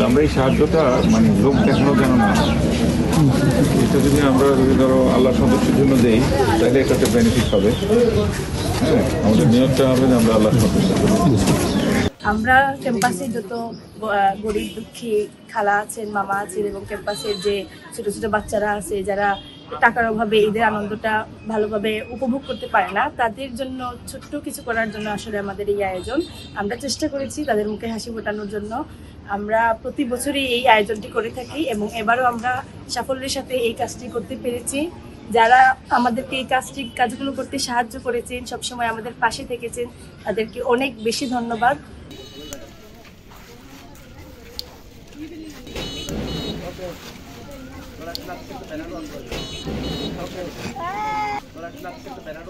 আমরা এই সাহায্যটা মানে লোক দেখানো যেন না, এটা যদি আমরা ধরো আল্লাহ সন্তুষ্টির জন্য দেই তাহলে একটা বেনিফিট হবে। হ্যাঁ, আমাদের নিয়তটা হবে যে আমরা আল্লাহ সন্তুষ্টির জন্য। আমরা ক্যাম্পাসে যত গরিব দুঃখী খালা আছেন, মামা আছেন এবং ক্যাম্পাসের যে ছোট ছোট বাচ্চারা আছে যারা টাকার অভাবে ঈদের আনন্দটা ভালোভাবে উপভোগ করতে পারে না, তাদের জন্য ছোট্ট কিছু করার জন্য আসলে আমাদের এই আয়োজন। আমরা চেষ্টা করেছি তাদের মুখে হাসি ফোটানোর জন্য। আমরা প্রতি বছরই এই আয়োজনটি করে থাকি এবং এবারও আমরা সাফল্যের সাথে এই কাজটি করতে পেরেছি। যারা আমাদেরকে এই কাজগুলো করতে সাহায্য করেছেন, সবসময় আমাদের পাশে থেকেছেন, তাদেরকে অনেক বেশি ধন্যবাদ। ব্যানার